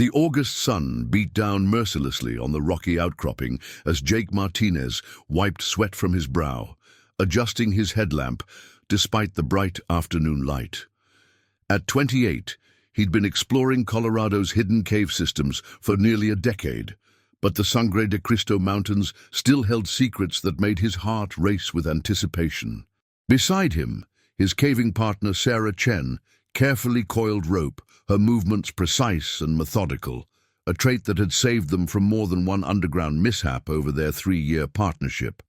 The August sun beat down mercilessly on the rocky outcropping as Jake Martinez wiped sweat from his brow, adjusting his headlamp despite the bright afternoon light. At 28, he'd been exploring Colorado's hidden cave systems for nearly a decade, but the Sangre de Cristo mountains still held secrets that made his heart race with anticipation. Beside him, his caving partner Sarah Chen, carefully coiled rope, her movements precise and methodical, a trait that had saved them from more than one underground mishap over their 3-year partnership.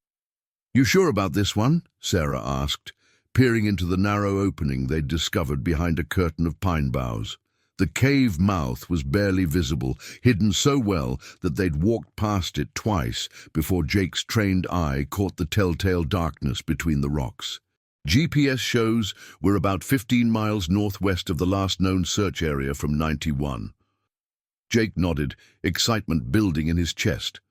"You sure about this one?" Sarah asked, peering into the narrow opening they'd discovered behind a curtain of pine boughs. The cave mouth was barely visible, hidden so well that they'd walked past it twice before Jake's trained eye caught the telltale darkness between the rocks. GPS shows we're about 15 miles northwest of the last known search area from 91. Jake nodded, excitement building in his chest.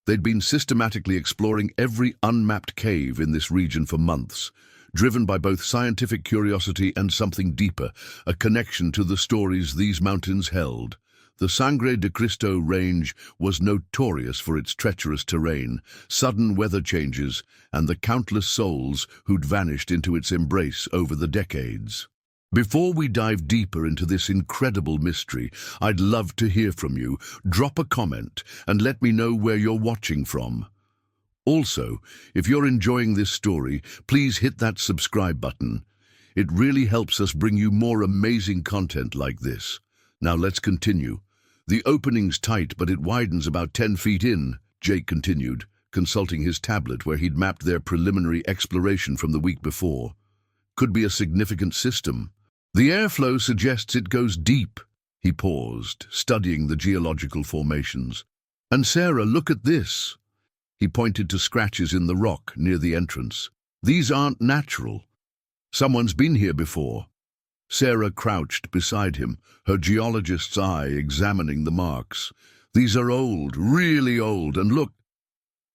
They'd been systematically exploring every unmapped cave in this region for months, driven by both scientific curiosity and something deeper, a connection to the stories these mountains held. The Sangre de Cristo range was notorious for its treacherous terrain, sudden weather changes, and the countless souls who'd vanished into its embrace over the decades. Before we dive deeper into this incredible mystery, I'd love to hear from you. Drop a comment and let me know where you're watching from. Also, if you're enjoying this story, please hit that subscribe button. It really helps us bring you more amazing content like this. Now let's continue. "The opening's tight, but it widens about 10 feet in," Jake continued, consulting his tablet where he'd mapped their preliminary exploration from the week before. "Could be a significant system. The airflow suggests it goes deep." He paused, studying the geological formations. "And Sarah, look at this." He pointed to scratches in the rock near the entrance. "These aren't natural. Someone's been here before." Sarah crouched beside him, her geologist's eye examining the marks. "These are old, really old, and look."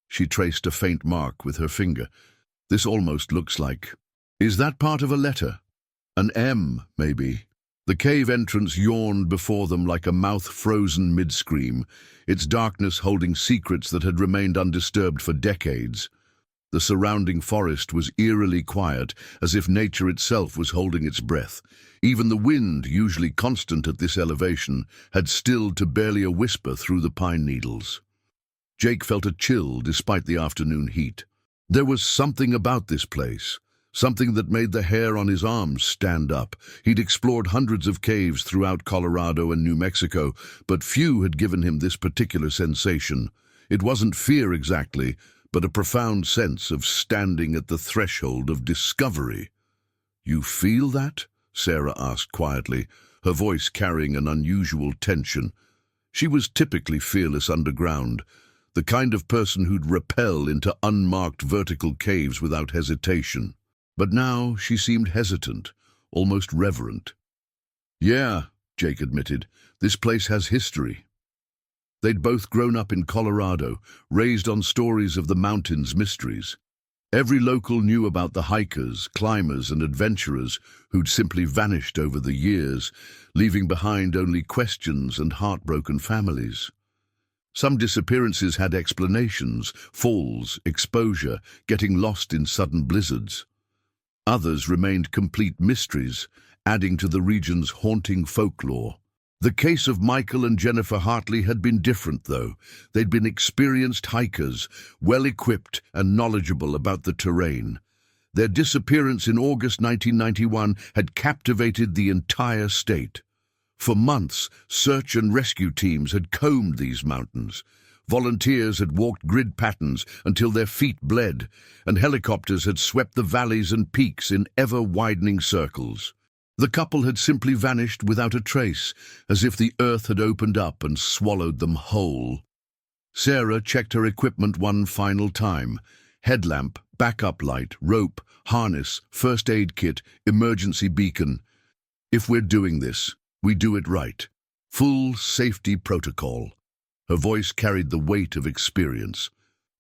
She traced a faint mark with her finger. "This almost looks like... Is that part of a letter? An M, maybe?" The cave entrance yawned before them like a mouth frozen mid-scream, its darkness holding secrets that had remained undisturbed for decades. The surrounding forest was eerily quiet, as if nature itself was holding its breath. Even the wind, usually constant at this elevation, had stilled to barely a whisper through the pine needles. Jake felt a chill despite the afternoon heat. There was something about this place, something that made the hair on his arms stand up. He'd explored hundreds of caves throughout Colorado and New Mexico, but few had given him this particular sensation. It wasn't fear exactly, but a profound sense of standing at the threshold of discovery. "You feel that?" Sarah asked quietly, her voice carrying an unusual tension. She was typically fearless underground, the kind of person who'd rappel into unmarked vertical caves without hesitation. But now she seemed hesitant, almost reverent. "Yeah," Jake admitted, "this place has history." They'd both grown up in Colorado, raised on stories of the mountain's mysteries. Every local knew about the hikers, climbers, and adventurers who'd simply vanished over the years, leaving behind only questions and heartbroken families. Some disappearances had explanations: falls, exposure, getting lost in sudden blizzards. Others remained complete mysteries, adding to the region's haunting folklore. The case of Michael and Jennifer Hartley had been different, though. They'd been experienced hikers, well-equipped and knowledgeable about the terrain. Their disappearance in August 1991 had captivated the entire state. For months, search and rescue teams had combed these mountains. Volunteers had walked grid patterns until their feet bled, and helicopters had swept the valleys and peaks in ever-widening circles. The couple had simply vanished without a trace, as if the earth had opened up and swallowed them whole. Sarah checked her equipment one final time: headlamp, backup light, rope, harness, first aid kit, emergency beacon. "If we're doing this, we do it right. Full safety protocol." Her voice carried the weight of experience.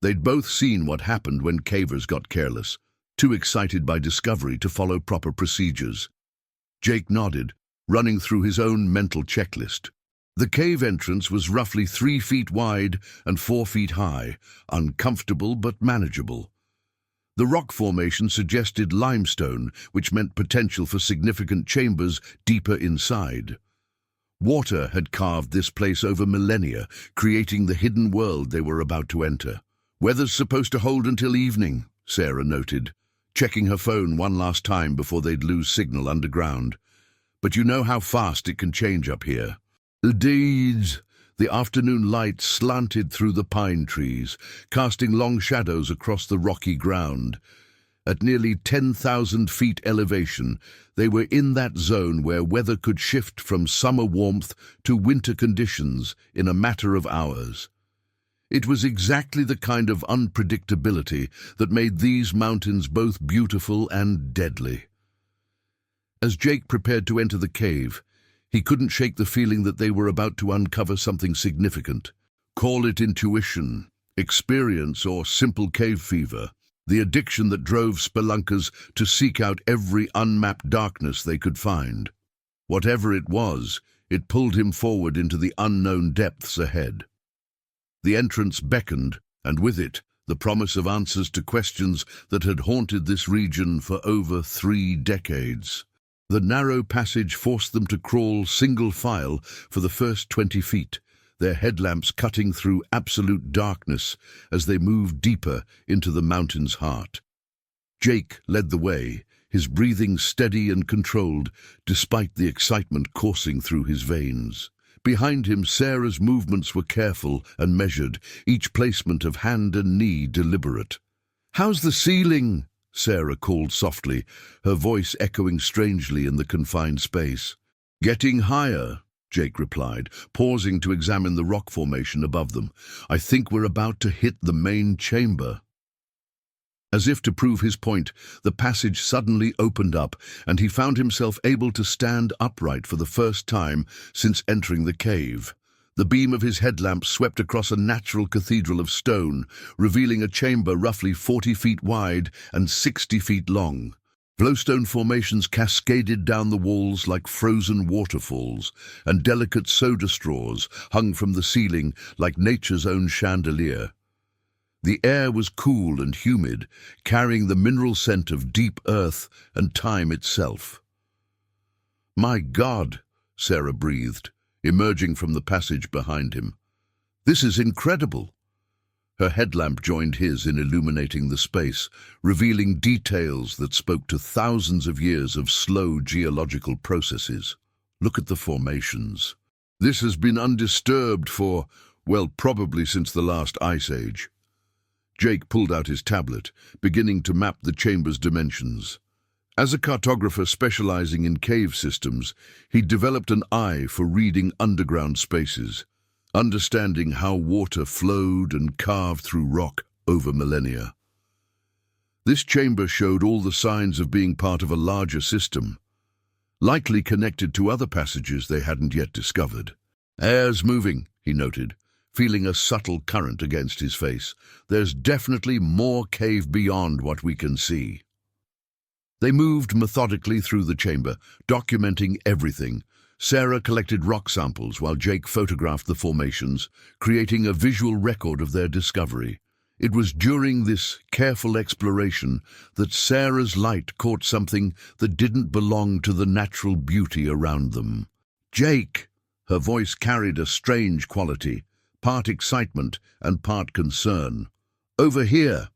They'd both seen what happened when cavers got careless, too excited by discovery to follow proper procedures. Jake nodded, running through his own mental checklist. The cave entrance was roughly 3 feet wide and 4 feet high, uncomfortable but manageable. The rock formation suggested limestone, which meant potential for significant chambers deeper inside. Water had carved this place over millennia, creating the hidden world they were about to enter. "Weather's supposed to hold until evening," Sarah noted, checking her phone one last time before they'd lose signal underground. "But you know how fast it can change up here." Indeed, the afternoon light slanted through the pine trees, casting long shadows across the rocky ground. At nearly 10,000 feet elevation, they were in that zone where weather could shift from summer warmth to winter conditions in a matter of hours. It was exactly the kind of unpredictability that made these mountains both beautiful and deadly. As Jake prepared to enter the cave, he couldn't shake the feeling that they were about to uncover something significant. Call it intuition, experience, or simple cave fever, the addiction that drove spelunkers to seek out every unmapped darkness they could find. Whatever it was, it pulled him forward into the unknown depths ahead. The entrance beckoned, and with it, the promise of answers to questions that had haunted this region for over 3 decades. The narrow passage forced them to crawl single file for the first 20 feet, their headlamps cutting through absolute darkness as they moved deeper into the mountain's heart. Jake led the way, his breathing steady and controlled, despite the excitement coursing through his veins. Behind him, Sarah's movements were careful and measured, each placement of hand and knee deliberate. "How's the ceiling?" Sarah called softly, her voice echoing strangely in the confined space. "Getting higher," Jake replied, pausing to examine the rock formation above them. "I think we're about to hit the main chamber." As if to prove his point, the passage suddenly opened up, and he found himself able to stand upright for the first time since entering the cave. The beam of his headlamp swept across a natural cathedral of stone, revealing a chamber roughly 40 feet wide and 60 feet long. Glowstone formations cascaded down the walls like frozen waterfalls, and delicate soda straws hung from the ceiling like nature's own chandelier. The air was cool and humid, carrying the mineral scent of deep earth and time itself. "My God," Sarah breathed, emerging from the passage behind him. "This is incredible." Her headlamp joined his in illuminating the space, revealing details that spoke to thousands of years of slow geological processes. "Look at the formations. This has been undisturbed for, well, probably since the last ice age." Jake pulled out his tablet, beginning to map the chamber's dimensions. As a cartographer specializing in cave systems, he developed an eye for reading underground spaces, understanding how water flowed and carved through rock over millennia. This chamber showed all the signs of being part of a larger system, likely connected to other passages they hadn't yet discovered. "Air's moving," he noted, feeling a subtle current against his face. "There's definitely more cave beyond what we can see." They moved methodically through the chamber, documenting everything. Sarah collected rock samples while Jake photographed the formations, creating a visual record of their discovery. It was during this careful exploration that Sarah's light caught something that didn't belong to the natural beauty around them. "Jake!" Her voice carried a strange quality, part excitement and part concern. "Over here!"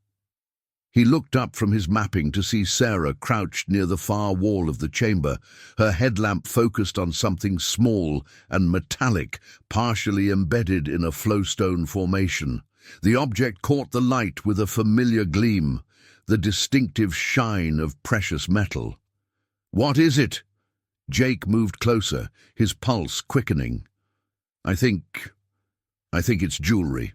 He looked up from his mapping to see Sarah crouched near the far wall of the chamber, her headlamp focused on something small and metallic, partially embedded in a flowstone formation. The object caught the light with a familiar gleam, the distinctive shine of precious metal. "What is it?" Jake moved closer, his pulse quickening. I think it's jewelry."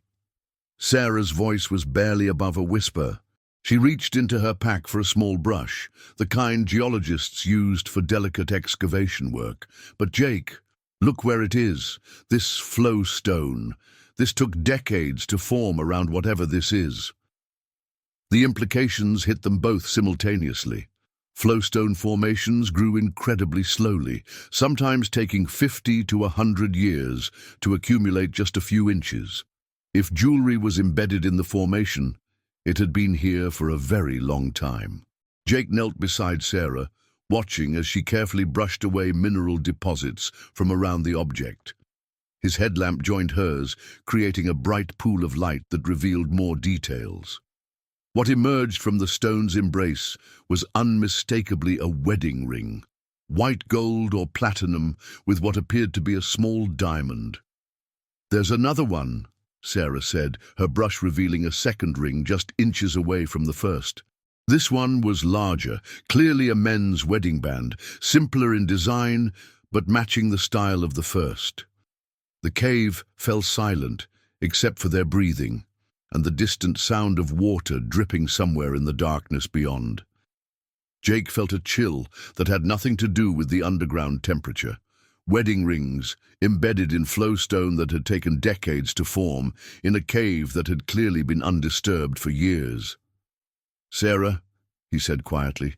Sarah's voice was barely above a whisper. She reached into her pack for a small brush, the kind geologists used for delicate excavation work. "But Jake, look where it is. This flow stone. This took decades to form around whatever this is." The implications hit them both simultaneously. Flowstone formations grew incredibly slowly, sometimes taking 50 to 100 years to accumulate just a few inches. If jewelry was embedded in the formation, it had been here for a very long time. Jake knelt beside Sarah, watching as she carefully brushed away mineral deposits from around the object. His headlamp joined hers, creating a bright pool of light that revealed more details. What emerged from the stone's embrace was unmistakably a wedding ring, white gold or platinum with what appeared to be a small diamond. "There's another one," Sarah said, her brush revealing a second ring just inches away from the first. This one was larger, clearly a men's wedding band, simpler in design, but matching the style of the first. The cave fell silent, except for their breathing, and the distant sound of water dripping somewhere in the darkness beyond. Jake felt a chill that had nothing to do with the underground temperature. Wedding rings, embedded in flowstone that had taken decades to form, in a cave that had clearly been undisturbed for years. "Sarah," he said quietly,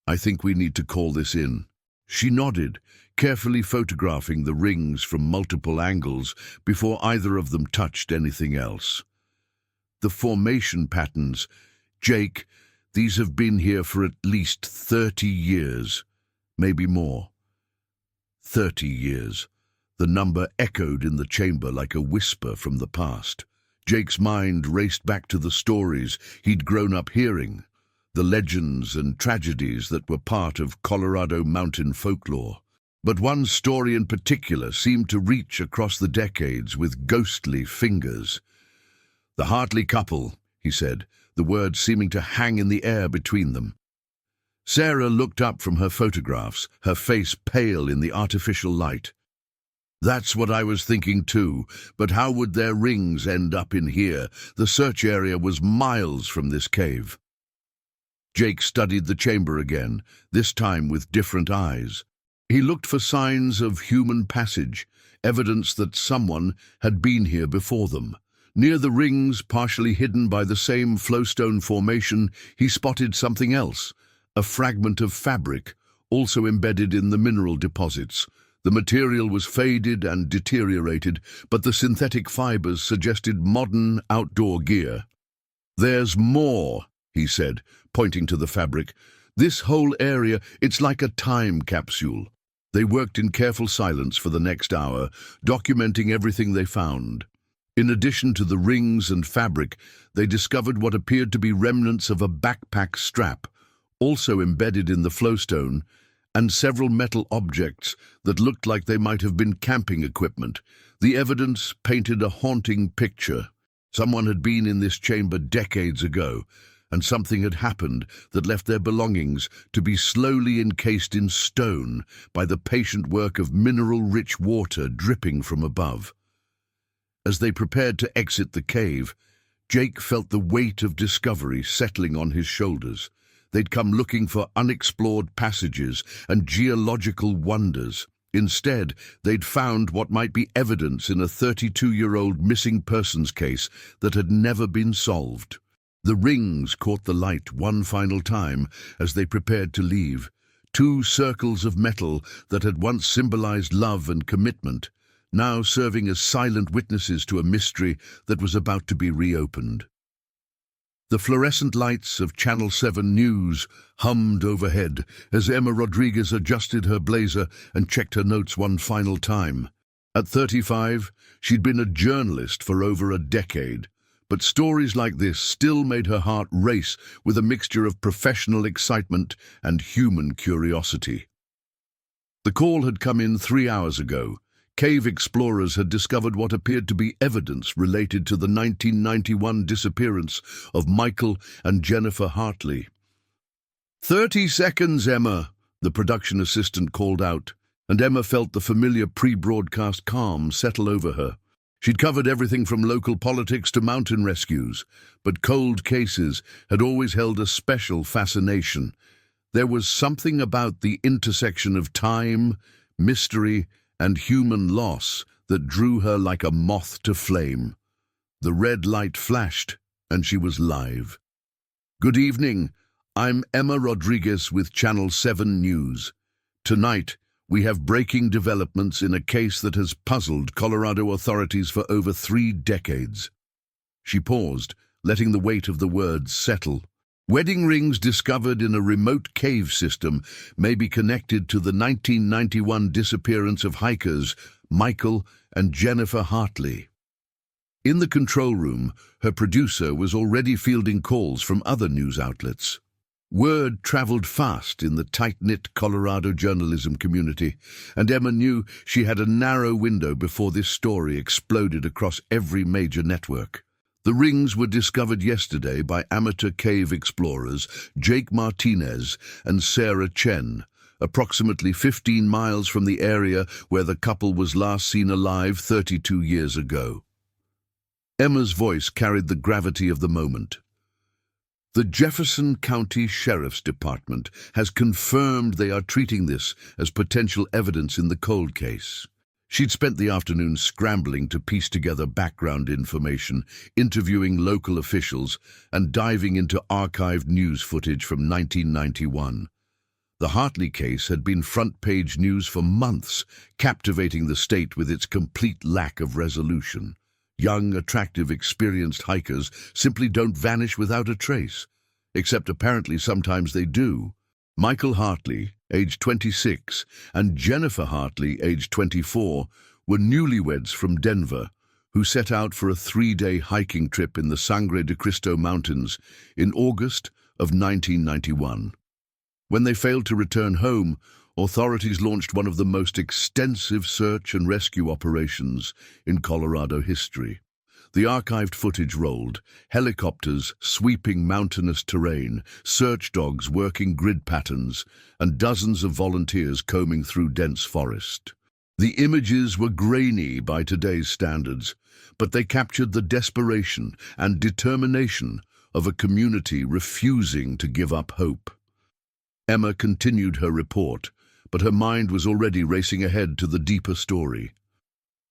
"I think we need to call this in." She nodded, carefully photographing the rings from multiple angles before either of them touched anything else. The formation patterns. "Jake, these have been here for at least 30 years, maybe more." 30 years. The number echoed in the chamber like a whisper from the past. Jake's mind raced back to the stories he'd grown up hearing, the legends and tragedies that were part of Colorado mountain folklore. But one story in particular seemed to reach across the decades with ghostly fingers. "The Hartley couple," he said, the words seeming to hang in the air between them. Sarah looked up from her photographs, her face pale in the artificial light. "That's what I was thinking too, but how would their rings end up in here? The search area was miles from this cave." Jake studied the chamber again, this time with different eyes. He looked for signs of human passage, evidence that someone had been here before them. Near the rings, partially hidden by the same flowstone formation, he spotted something else, a fragment of fabric, also embedded in the mineral deposits. The material was faded and deteriorated, but the synthetic fibers suggested modern outdoor gear. "There's more," he said, pointing to the fabric. "This whole area, it's like a time capsule." They worked in careful silence for the next hour, documenting everything they found. In addition to the rings and fabric, they discovered what appeared to be remnants of a backpack strap, also embedded in the flowstone, and several metal objects that looked like they might have been camping equipment. The evidence painted a haunting picture. Someone had been in this chamber decades ago, and something had happened that left their belongings to be slowly encased in stone by the patient work of mineral-rich water dripping from above. As they prepared to exit the cave, Jake felt the weight of discovery settling on his shoulders. They'd come looking for unexplored passages and geological wonders. Instead, they'd found what might be evidence in a 32-year-old missing persons case that had never been solved. The rings caught the light one final time as they prepared to leave. 2 circles of metal that had once symbolized love and commitment, now serving as silent witnesses to a mystery that was about to be reopened. The fluorescent lights of Channel 7 News hummed overhead as Emma Rodriguez adjusted her blazer and checked her notes one final time. At 35, she'd been a journalist for over a decade, but stories like this still made her heart race with a mixture of professional excitement and human curiosity. The call had come in 3 hours ago. Cave explorers had discovered what appeared to be evidence related to the 1991 disappearance of Michael and Jennifer Hartley. 30 seconds, Emma, the production assistant called out, and Emma felt the familiar pre-broadcast calm settle over her. She'd covered everything from local politics to mountain rescues, but cold cases had always held a special fascination. There was something about the intersection of time, mystery, and human loss that drew her like a moth to flame. The red light flashed, and she was live. "Good evening. I'm Emma Rodriguez with Channel 7 News. Tonight, we have breaking developments in a case that has puzzled Colorado authorities for over 3 decades. She paused, letting the weight of the words settle. Wedding rings discovered in a remote cave system may be connected to the 1991 disappearance of hikers Michael and Jennifer Hartley. In the control room, her producer was already fielding calls from other news outlets. Word traveled fast in the tight-knit Colorado journalism community, and Emma knew she had a narrow window before this story exploded across every major network. The rings were discovered yesterday by amateur cave explorers Jake Martinez and Sarah Chen, approximately 15 miles from the area where the couple was last seen alive 32 years ago. Emma's voice carried the gravity of the moment. The Jefferson County Sheriff's Department has confirmed they are treating this as potential evidence in the cold case. She'd spent the afternoon scrambling to piece together background information, interviewing local officials, and diving into archived news footage from 1991. The Hartley case had been front-page news for months, captivating the state with its complete lack of resolution. Young, attractive, experienced hikers simply don't vanish without a trace, except apparently sometimes they do. Michael Hartley, age 26, and Jennifer Hartley, age 24, were newlyweds from Denver who set out for a 3-day hiking trip in the Sangre de Cristo mountains in August of 1991. When they failed to return home, authorities launched one of the most extensive search and rescue operations in Colorado history. The archived footage rolled, helicopters sweeping mountainous terrain, search dogs working grid patterns, and dozens of volunteers combing through dense forest. The images were grainy by today's standards, but they captured the desperation and determination of a community refusing to give up hope. Emma continued her report, but her mind was already racing ahead to the deeper story.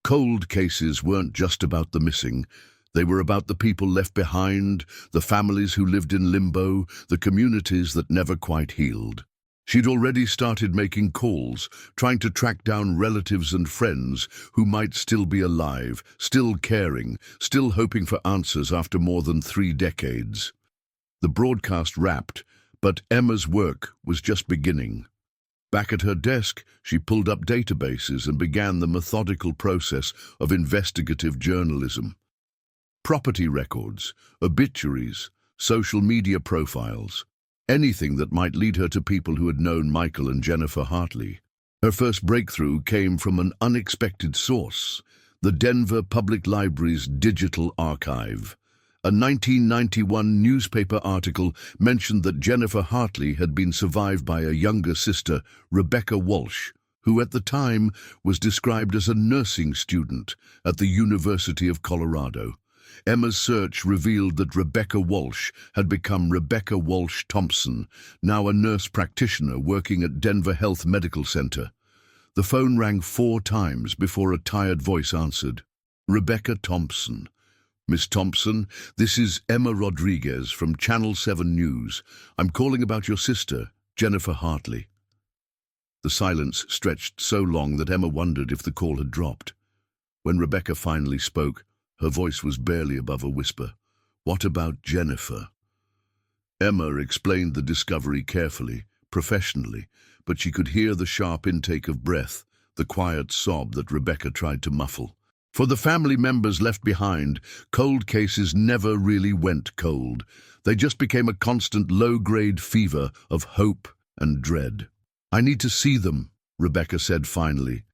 Cold cases weren't just about the missing. They were about the people left behind, the families who lived in limbo, the communities that never quite healed. She'd already started making calls, trying to track down relatives and friends who might still be alive, still caring, still hoping for answers after more than 3 decades. The broadcast wrapped, but Emma's work was just beginning. Back at her desk, she pulled up databases and began the methodical process of investigative journalism. Property records, obituaries, social media profiles, anything that might lead her to people who had known Michael and Jennifer Hartley. Her first breakthrough came from an unexpected source, the Denver Public Library's digital archive. A 1991 newspaper article mentioned that Jennifer Hartley had been survived by a younger sister, Rebecca Walsh, who at the time was described as a nursing student at the University of Colorado. Emma's search revealed that Rebecca Walsh had become Rebecca Walsh Thompson, now a nurse practitioner working at Denver Health Medical Center. The phone rang 4 times before a tired voice answered. Rebecca Thompson. Miss Thompson, this is Emma Rodriguez from Channel 7 News. I'm calling about your sister, Jennifer Hartley. The silence stretched so long that Emma wondered if the call had dropped. When Rebecca finally spoke, her voice was barely above a whisper. What about Jennifer? Emma explained the discovery carefully, professionally, but she could hear the sharp intake of breath, the quiet sob that Rebecca tried to muffle. For the family members left behind, cold cases never really went cold. They just became a constant low-grade fever of hope and dread. I need to see them, Rebecca said finally.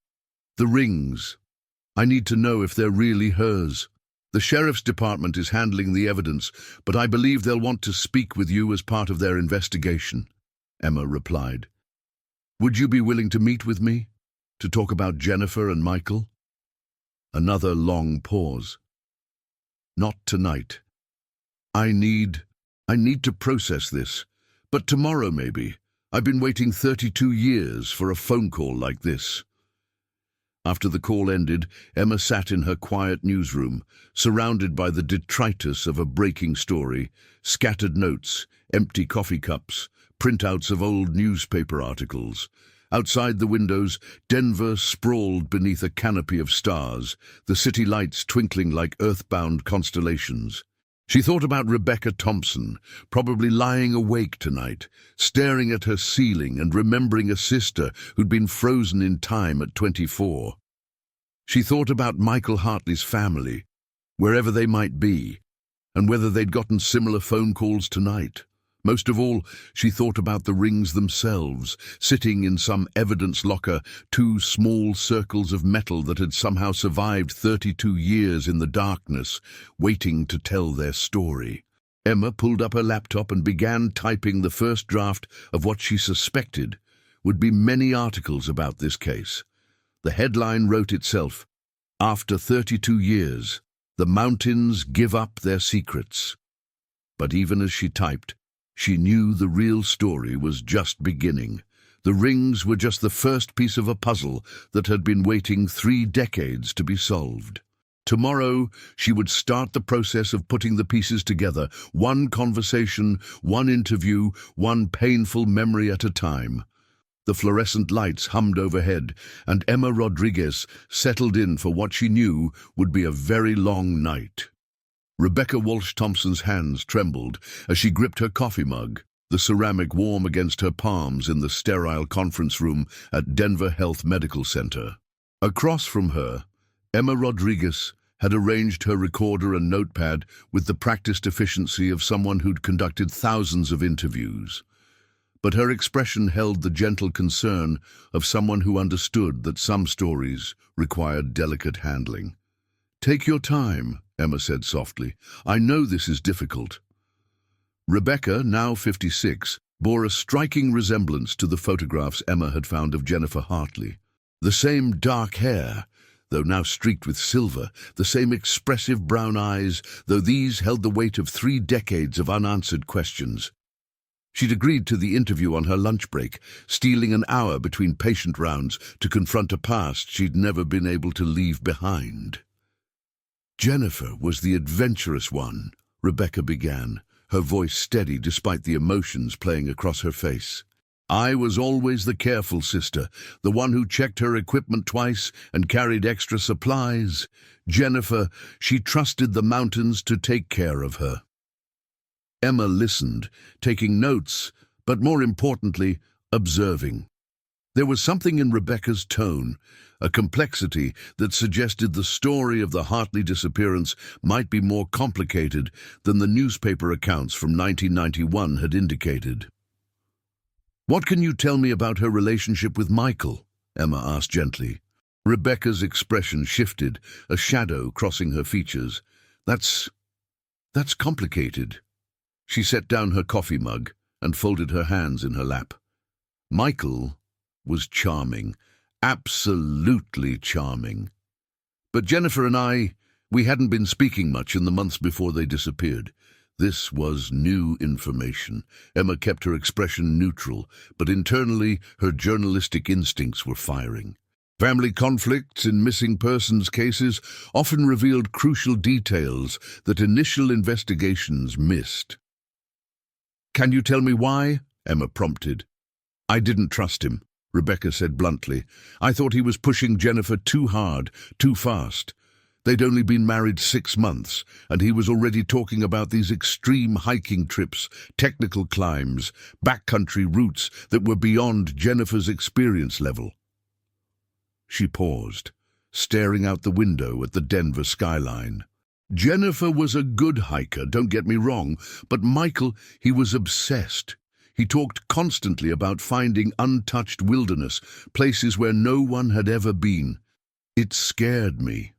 The rings. I need to know if they're really hers. The sheriff's department is handling the evidence, but I believe they'll want to speak with you as part of their investigation, Emma replied. Would you be willing to meet with me? To talk about Jennifer and Michael? Another long pause. Not tonight. I need to process this. But tomorrow, maybe. I've been waiting 32 years for a phone call like this. After the call ended, Emma sat in her quiet newsroom, surrounded by the detritus of a breaking story, scattered notes, empty coffee cups, printouts of old newspaper articles. Outside the windows, Denver sprawled beneath a canopy of stars, the city lights twinkling like earthbound constellations. She thought about Rebecca Thompson, probably lying awake tonight, staring at her ceiling and remembering a sister who'd been frozen in time at 24. She thought about Michael Hartley's family, wherever they might be, and whether they'd gotten similar phone calls tonight. Most of all, she thought about the rings themselves, sitting in some evidence locker, two small circles of metal that had somehow survived 32 years in the darkness, waiting to tell their story. Emma pulled up her laptop and began typing the first draft of what she suspected would be many articles about this case. The headline wrote itself, "After 32 years, the mountains give up their secrets." But even as she typed, she knew the real story was just beginning. The rings were just the first piece of a puzzle that had been waiting 3 decades to be solved. Tomorrow, she would start the process of putting the pieces together, one conversation, one interview, one painful memory at a time. The fluorescent lights hummed overhead, and Emma Rodriguez settled in for what she knew would be a very long night. Rebecca Walsh Thompson's hands trembled as she gripped her coffee mug, the ceramic warm against her palms in the sterile conference room at Denver Health Medical Center. Across from her, Emma Rodriguez had arranged her recorder and notepad with the practiced efficiency of someone who'd conducted thousands of interviews. But her expression held the gentle concern of someone who understood that some stories required delicate handling. "Take your time," Emma said softly. "I know this is difficult." Rebecca, now 56, bore a striking resemblance to the photographs Emma had found of Jennifer Hartley. The same dark hair, though now streaked with silver, the same expressive brown eyes, though these held the weight of 3 decades of unanswered questions. She'd agreed to the interview on her lunch break, stealing an hour between patient rounds to confront a past she'd never been able to leave behind. "Jennifer was the adventurous one," Rebecca began, her voice steady despite the emotions playing across her face. "I was always the careful sister, the one who checked her equipment twice and carried extra supplies. Jennifer, she trusted the mountains to take care of her." Emma listened, taking notes, but more importantly, observing. There was something in Rebecca's tone, a complexity that suggested the story of the Hartley disappearance might be more complicated than the newspaper accounts from 1991 had indicated. "What can you tell me about her relationship with Michael?" Emma asked gently. Rebecca's expression shifted, a shadow crossing her features. That's complicated." She set down her coffee mug and folded her hands in her lap. "Michael was charming, absolutely charming. But Jennifer and we hadn't been speaking much in the months before they disappeared. This was new information." Emma kept her expression neutral, but internally her journalistic instincts were firing. Family conflicts in missing persons cases often revealed crucial details that initial investigations missed. "Can you tell me why?" Emma prompted. "I didn't trust him," Rebecca said bluntly. "I thought he was pushing Jennifer too hard, too fast. They'd only been married 6 months, and he was already talking about these extreme hiking trips, technical climbs, backcountry routes that were beyond Jennifer's experience level." She paused, staring out the window at the Denver skyline. "Jennifer was a good hiker, don't get me wrong, but Michael, he was obsessed. He talked constantly about finding untouched wilderness, places where no one had ever been. It scared me."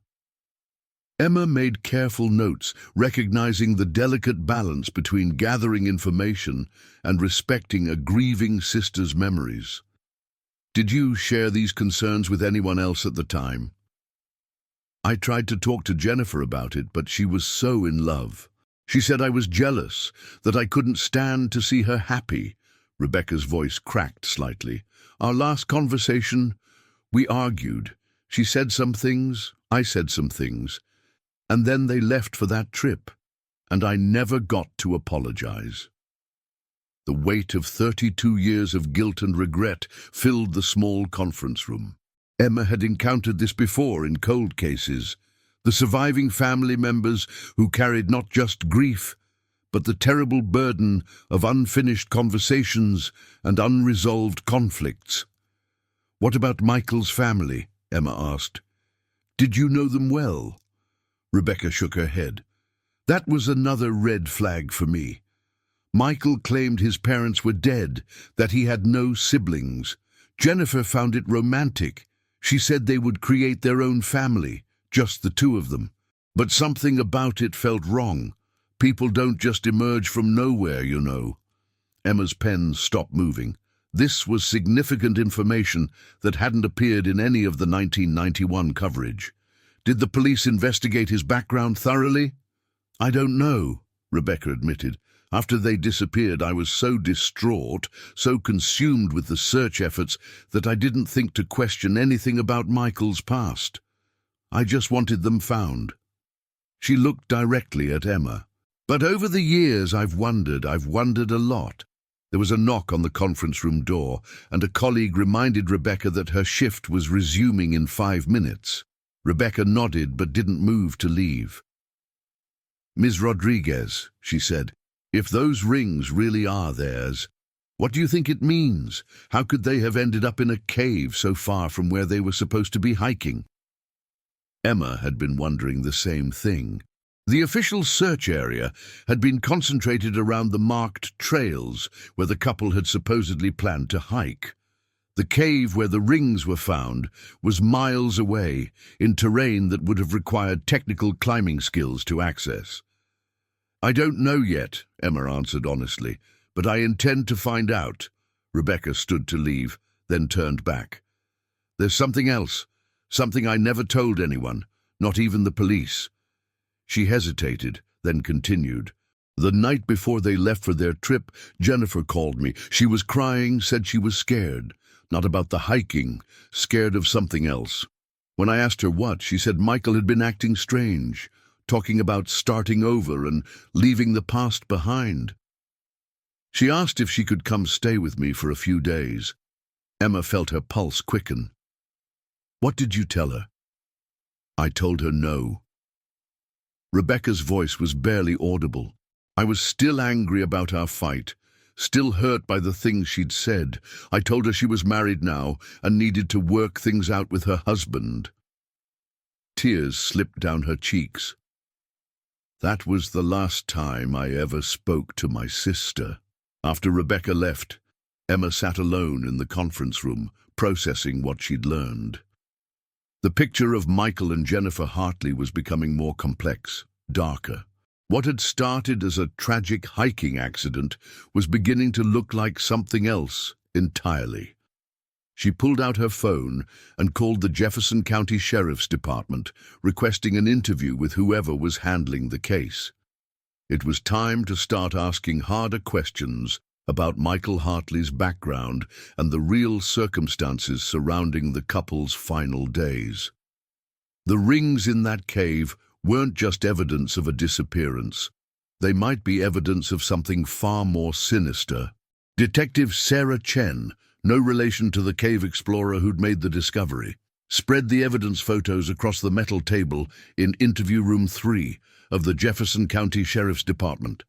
Emma made careful notes, recognizing the delicate balance between gathering information and respecting a grieving sister's memories. "Did you share these concerns with anyone else at the time?" "I tried to talk to Jennifer about it, but she was so in love. She said I was jealous, that I couldn't stand to see her happy." Rebecca's voice cracked slightly. "Our last conversation, we argued. She said some things, I said some things, and then they left for that trip, and I never got to apologize. The weight of 32 years of guilt and regret filled the small conference room. Emma had encountered this before in cold cases. The surviving family members who carried not just grief, but the terrible burden of unfinished conversations and unresolved conflicts. "What about Michael's family?" Emma asked. "Did you know them well?" Rebecca shook her head. "That was another red flag for me. Michael claimed his parents were dead, that he had no siblings. Jennifer found it romantic. She said they would create their own family, just the two of them. But something about it felt wrong. People don't just emerge from nowhere, you know." Emma's pen stopped moving. This was significant information that hadn't appeared in any of the 1991 coverage. "Did the police investigate his background thoroughly?" "I don't know," Rebecca admitted. "After they disappeared, I was so distraught, so consumed with the search efforts, that I didn't think to question anything about Michael's past. I just wanted them found." She looked directly at Emma. "But over the years I've wondered a lot." There was a knock on the conference room door, and a colleague reminded Rebecca that her shift was resuming in 5 minutes. Rebecca nodded but didn't move to leave. "Ms. Rodriguez," she said, "if those rings really are theirs, what do you think it means? How could they have ended up in a cave so far from where they were supposed to be hiking?" Emma had been wondering the same thing. The official search area had been concentrated around the marked trails where the couple had supposedly planned to hike. The cave where the rings were found was miles away, in terrain that would have required technical climbing skills to access. "I don't know yet," Emma answered honestly, "but I intend to find out." Rebecca stood to leave, then turned back. "There's something else, something I never told anyone, not even the police." She hesitated, then continued. "The night before they left for their trip, Jennifer called me. She was crying, said she was scared. Not about the hiking, scared of something else. When I asked her what, she said Michael had been acting strange, talking about starting over and leaving the past behind. She asked if she could come stay with me for a few days." Emma felt her pulse quicken. "What did you tell her?" "I told her no." Rebecca's voice was barely audible. "I was still angry about our fight, still hurt by the things she'd said. I told her she was married now and needed to work things out with her husband." Tears slipped down her cheeks. "That was the last time I ever spoke to my sister." After Rebecca left, Emma sat alone in the conference room, processing what she'd learned. The picture of Michael and Jennifer Hartley was becoming more complex, darker. What had started as a tragic hiking accident was beginning to look like something else entirely. She pulled out her phone and called the Jefferson County Sheriff's Department, requesting an interview with whoever was handling the case. It was time to start asking harder questions about Michael Hartley's background and the real circumstances surrounding the couple's final days. The rings in that cave weren't just evidence of a disappearance. They might be evidence of something far more sinister. Detective Sarah Chen, no relation to the cave explorer who'd made the discovery, spread the evidence photos across the metal table in interview room 3 of the Jefferson County Sheriff's Department.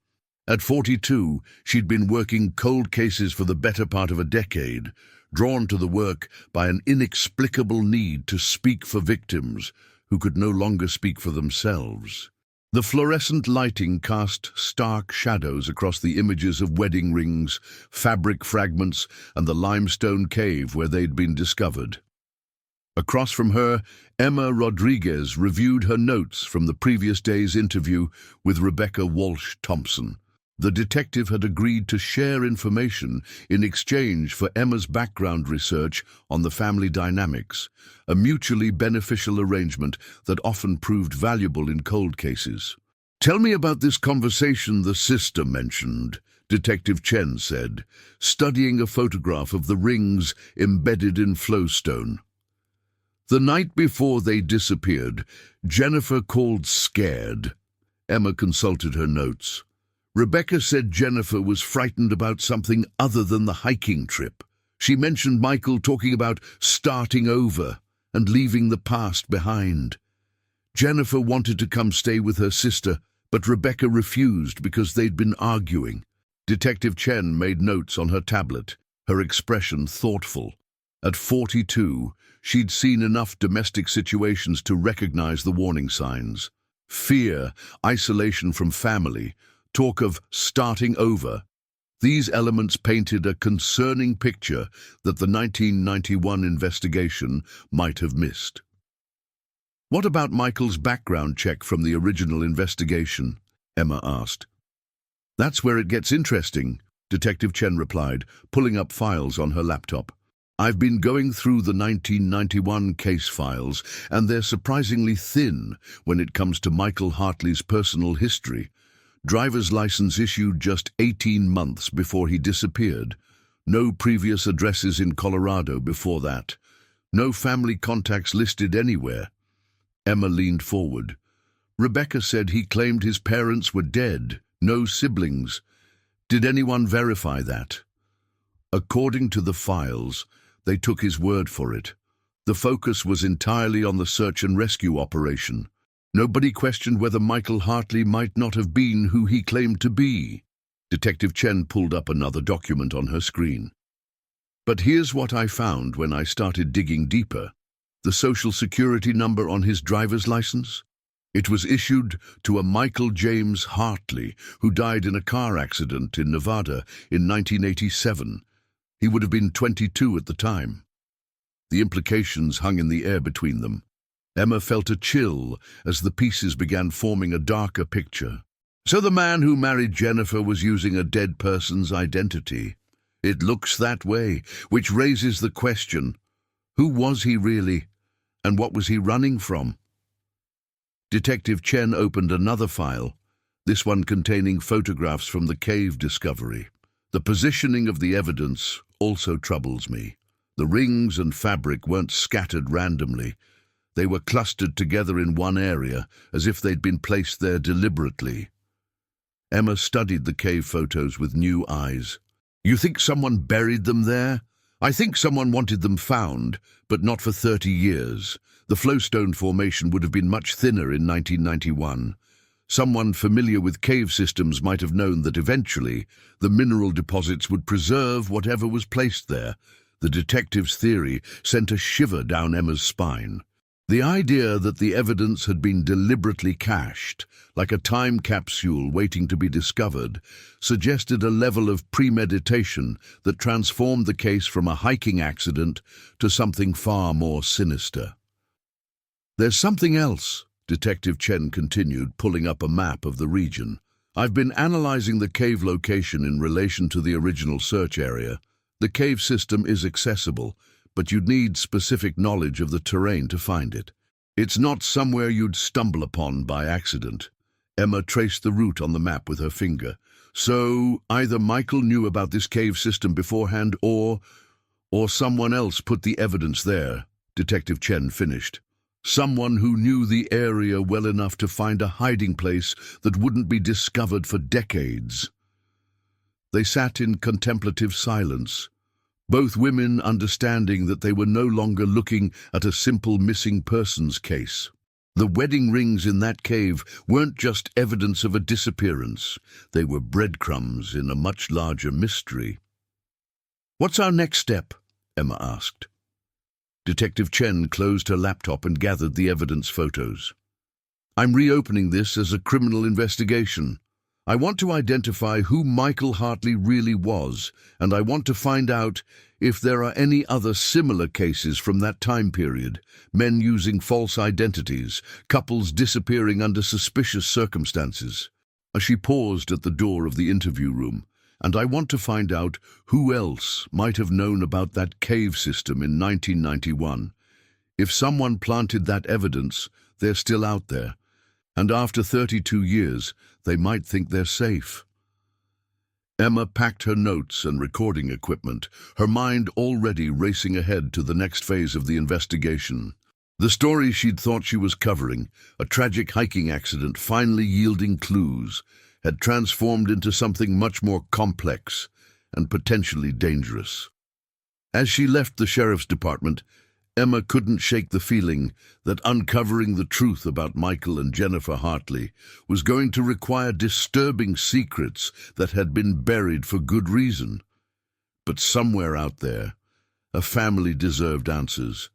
At 42, she'd been working cold cases for the better part of a decade, drawn to the work by an inexplicable need to speak for victims who could no longer speak for themselves. The fluorescent lighting cast stark shadows across the images of wedding rings, fabric fragments, and the limestone cave where they'd been discovered. Across from her, Emma Rodriguez reviewed her notes from the previous day's interview with Rebecca Walsh-Thompson. The detective had agreed to share information in exchange for Emma's background research on the family dynamics, a mutually beneficial arrangement that often proved valuable in cold cases. "Tell me about this conversation the sister mentioned," Detective Chen said, studying a photograph of the rings embedded in flowstone. The night before they disappeared, Jennifer called scared. Emma consulted her notes. Rebecca said Jennifer was frightened about something other than the hiking trip. She mentioned Michael talking about starting over and leaving the past behind. Jennifer wanted to come stay with her sister, but Rebecca refused because they'd been arguing. Detective Chen made notes on her tablet, her expression thoughtful. At 42, she'd seen enough domestic situations to recognize the warning signs. Fear, isolation from family, talk of starting over. These elements painted a concerning picture that the 1991 investigation might have missed. What about Michael's background check from the original investigation? Emma asked. That's where it gets interesting, Detective Chen replied, pulling up files on her laptop. I've been going through the 1991 case files, and they're surprisingly thin when it comes to Michael Hartley's personal history. Driver's license issued just 18 months before he disappeared. No previous addresses in Colorado before that. No family contacts listed anywhere. Emma leaned forward. Rebecca said he claimed his parents were dead, no siblings. Did anyone verify that? According to the files, they took his word for it. The focus was entirely on the search and rescue operation. Nobody questioned whether Michael Hartley might not have been who he claimed to be. Detective Chen pulled up another document on her screen. But here's what I found when I started digging deeper. The social security number on his driver's license? It was issued to a Michael James Hartley, who died in a car accident in Nevada in 1987. He would have been 22 at the time. The implications hung in the air between them. Emma felt a chill as the pieces began forming a darker picture. So the man who married Jennifer was using a dead person's identity. It looks that way, which raises the question, who was he really, and what was he running from? Detective Chen opened another file, this one containing photographs from the cave discovery. The positioning of the evidence also troubles me. The rings and fabric weren't scattered randomly. They were clustered together in one area, as if they'd been placed there deliberately. Emma studied the cave photos with new eyes. You think someone buried them there? I think someone wanted them found, but not for 30 years. The flowstone formation would have been much thinner in 1991. Someone familiar with cave systems might have known that eventually the mineral deposits would preserve whatever was placed there. The detective's theory sent a shiver down Emma's spine. The idea that the evidence had been deliberately cached, like a time capsule waiting to be discovered, suggested a level of premeditation that transformed the case from a hiking accident to something far more sinister. There's something else, Detective Chen continued, pulling up a map of the region. I've been analyzing the cave location in relation to the original search area. The cave system is accessible, but you'd need specific knowledge of the terrain to find it. It's not somewhere you'd stumble upon by accident. Emma traced the route on the map with her finger. So either Michael knew about this cave system beforehand or someone else put the evidence there, Detective Chen finished. Someone who knew the area well enough to find a hiding place that wouldn't be discovered for decades. They sat in contemplative silence, both women understanding that they were no longer looking at a simple missing persons case. The wedding rings in that cave weren't just evidence of a disappearance. They were breadcrumbs in a much larger mystery. What's our next step? Emma asked. Detective Chen closed her laptop and gathered the evidence photos. I'm reopening this as a criminal investigation. I want to identify who Michael Hartley really was, and I want to find out if there are any other similar cases from that time period, men using false identities, couples disappearing under suspicious circumstances. She paused at the door of the interview room, and I want to find out who else might have known about that cave system in 1991. If someone planted that evidence, they're still out there, and after 32 years, they might think they're safe. Emma packed her notes and recording equipment, her mind already racing ahead to the next phase of the investigation. The story she'd thought she was covering, a tragic hiking accident finally yielding clues, had transformed into something much more complex and potentially dangerous. As she left the sheriff's department, Emma couldn't shake the feeling that uncovering the truth about Michael and Jennifer Hartley was going to require disturbing secrets that had been buried for good reason. But somewhere out there, a family deserved answers,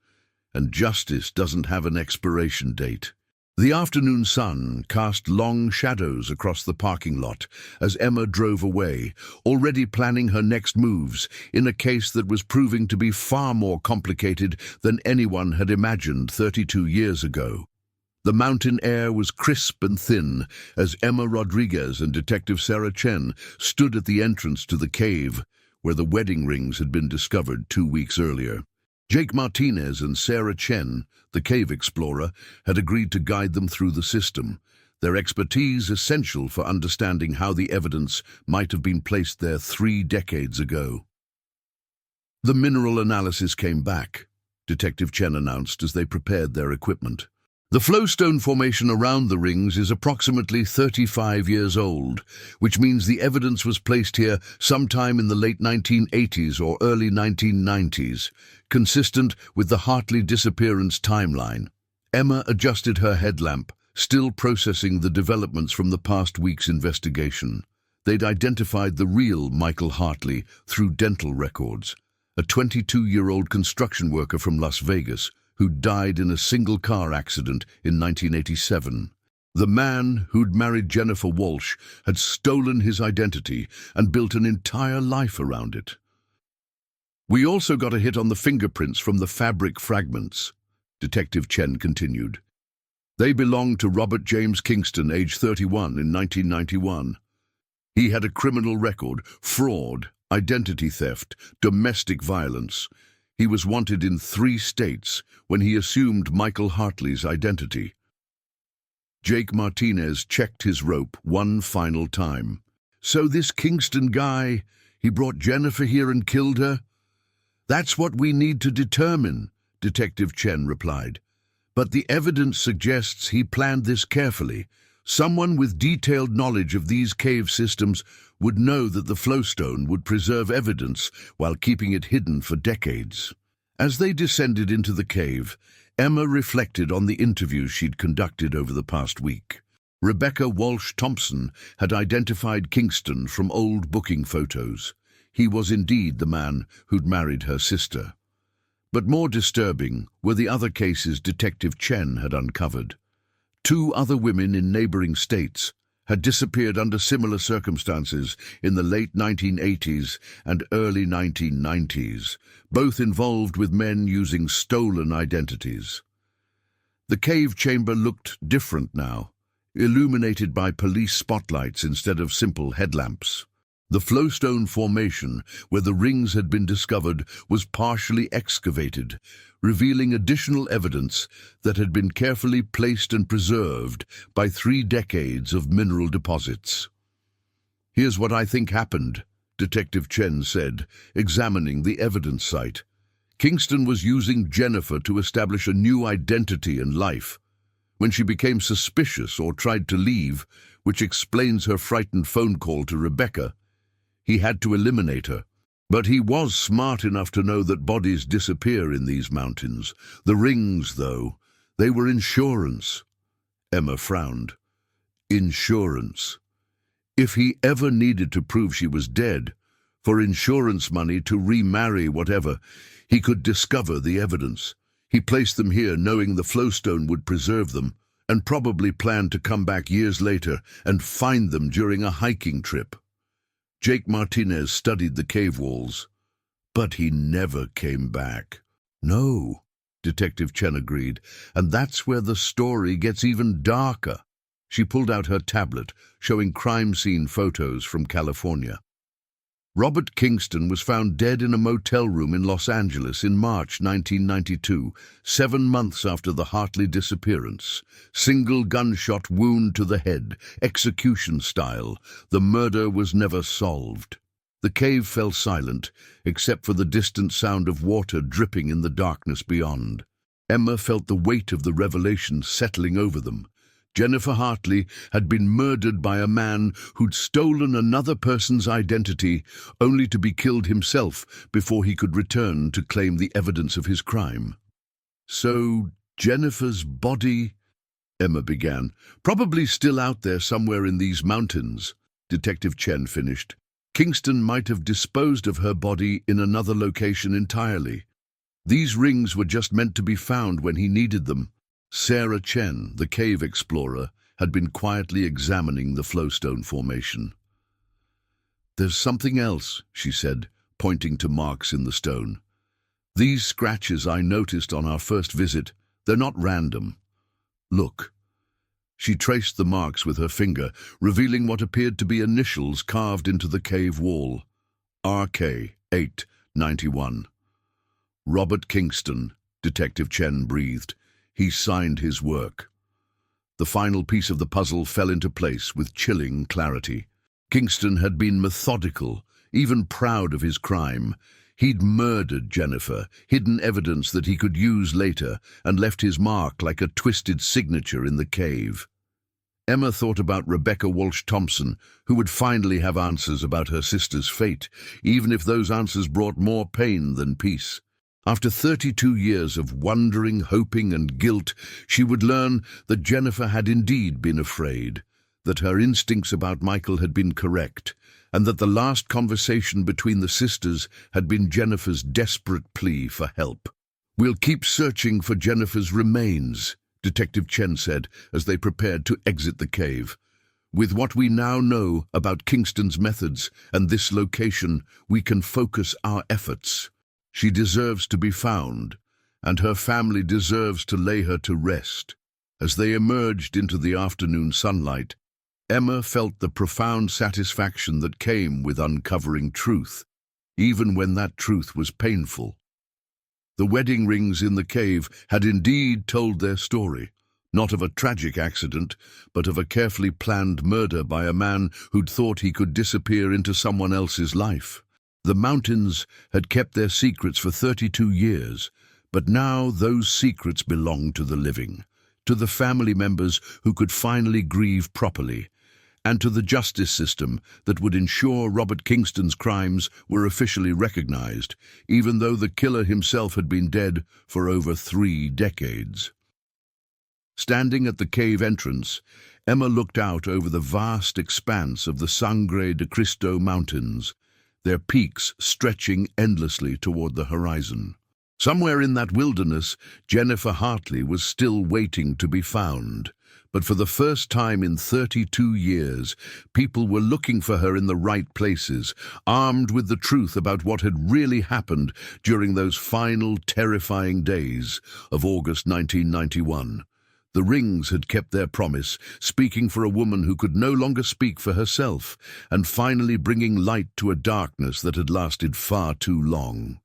and justice doesn't have an expiration date. The afternoon sun cast long shadows across the parking lot as Emma drove away, already planning her next moves in a case that was proving to be far more complicated than anyone had imagined 32 years ago. The mountain air was crisp and thin as Emma Rodriguez and Detective Sarah Chen stood at the entrance to the cave where the wedding rings had been discovered 2 weeks earlier. Jake Martinez and Sarah Chen, the cave explorer, had agreed to guide them through the system, their expertise essential for understanding how the evidence might have been placed there 3 decades ago. The mineral analysis came back, Detective Chen announced as they prepared their equipment. The flowstone formation around the rings is approximately 35 years old, which means the evidence was placed here sometime in the late 1980s or early 1990s, consistent with the Hartley disappearance timeline. Emma adjusted her headlamp, still processing the developments from the past week's investigation. They'd identified the real Michael Hartley through dental records, a 22-year-old construction worker from Las Vegas who died in a single-car accident in 1987. The man who'd married Jennifer Walsh had stolen his identity and built an entire life around it. We also got a hit on the fingerprints from the fabric fragments, Detective Chen continued. They belonged to Robert James Kingston, age 31, in 1991. He had a criminal record, fraud, identity theft, domestic violence. He was wanted in 3 states when he assumed Michael Hartley's identity. Jake Martinez checked his rope one final time. So this Kingston guy, he brought Jennifer here and killed her? That's what we need to determine, Detective Chen replied. But the evidence suggests he planned this carefully. Someone with detailed knowledge of these cave systems would know that the flowstone would preserve evidence while keeping it hidden for decades. As they descended into the cave, Emma reflected on the interviews she'd conducted over the past week. Rebecca Walsh Thompson had identified Kingston from old booking photos. He was indeed the man who'd married her sister. But more disturbing were the other cases Detective Chen had uncovered. 2 other women in neighboring states had disappeared under similar circumstances in the late 1980s and early 1990s, both involved with men using stolen identities. The cave chamber looked different now, illuminated by police spotlights instead of simple headlamps. The flowstone formation, where the rings had been discovered, was partially excavated, revealing additional evidence that had been carefully placed and preserved by 3 decades of mineral deposits. Here's what I think happened, Detective Chen said, examining the evidence site. Kingston was using Jennifer to establish a new identity and life. When she became suspicious or tried to leave, which explains her frightened phone call to Rebecca, he had to eliminate her. But he was smart enough to know that bodies disappear in these mountains. The rings, though, they were insurance. Emma frowned. Insurance. If he ever needed to prove she was dead, for insurance money to remarry whatever, he could discover the evidence. He placed them here knowing the flowstone would preserve them, and probably planned to come back years later and find them during a hiking trip. Jake Martinez studied the cave walls, but he never came back. No, Detective Chen agreed, and that's where the story gets even darker. She pulled out her tablet, showing crime scene photos from California. Robert Kingston was found dead in a motel room in Los Angeles in March 1992, 7 months after the Hartley disappearance. Single gunshot wound to the head, execution style. The murder was never solved. The cave fell silent, except for the distant sound of water dripping in the darkness beyond. Emma felt the weight of the revelation settling over them. Jennifer Hartley had been murdered by a man who'd stolen another person's identity, only to be killed himself before he could return to claim the evidence of his crime. "So, Jennifer's body," Emma began, "probably still out there somewhere in these mountains," Detective Chen finished. "Kingston might have disposed of her body in another location entirely. These rings were just meant to be found when he needed them." Sarah Chen, the cave explorer, had been quietly examining the flowstone formation. "There's something else," she said, pointing to marks in the stone. "These scratches I noticed on our first visit, they're not random. Look." She traced the marks with her finger, revealing what appeared to be initials carved into the cave wall. RK 891. "Robert Kingston," Detective Chen breathed. "He signed his work." The final piece of the puzzle fell into place with chilling clarity. Kingston had been methodical, even proud of his crime. He'd murdered Jennifer, hidden evidence that he could use later, and left his mark like a twisted signature in the cave. Emma thought about Rebecca Walsh-Thompson, who would finally have answers about her sister's fate, even if those answers brought more pain than peace. After 32 years of wondering, hoping, and guilt, she would learn that Jennifer had indeed been afraid, that her instincts about Michael had been correct, and that the last conversation between the sisters had been Jennifer's desperate plea for help. "We'll keep searching for Jennifer's remains," Detective Chen said as they prepared to exit the cave. "With what we now know about Kingston's methods and this location, we can focus our efforts. She deserves to be found, and her family deserves to lay her to rest." As they emerged into the afternoon sunlight, Emma felt the profound satisfaction that came with uncovering truth, even when that truth was painful. The wedding rings in the cave had indeed told their story, not of a tragic accident, but of a carefully planned murder by a man who'd thought he could disappear into someone else's life. The mountains had kept their secrets for 32 years, but now those secrets belonged to the living, to the family members who could finally grieve properly, and to the justice system that would ensure Robert Kingston's crimes were officially recognized, even though the killer himself had been dead for over 3 decades. Standing at the cave entrance, Emma looked out over the vast expanse of the Sangre de Cristo mountains, their peaks stretching endlessly toward the horizon. Somewhere in that wilderness, Jennifer Hartley was still waiting to be found. But for the first time in 32 years, people were looking for her in the right places, armed with the truth about what had really happened during those final terrifying days of August 1991. The rings had kept their promise, speaking for a woman who could no longer speak for herself, and finally bringing light to a darkness that had lasted far too long.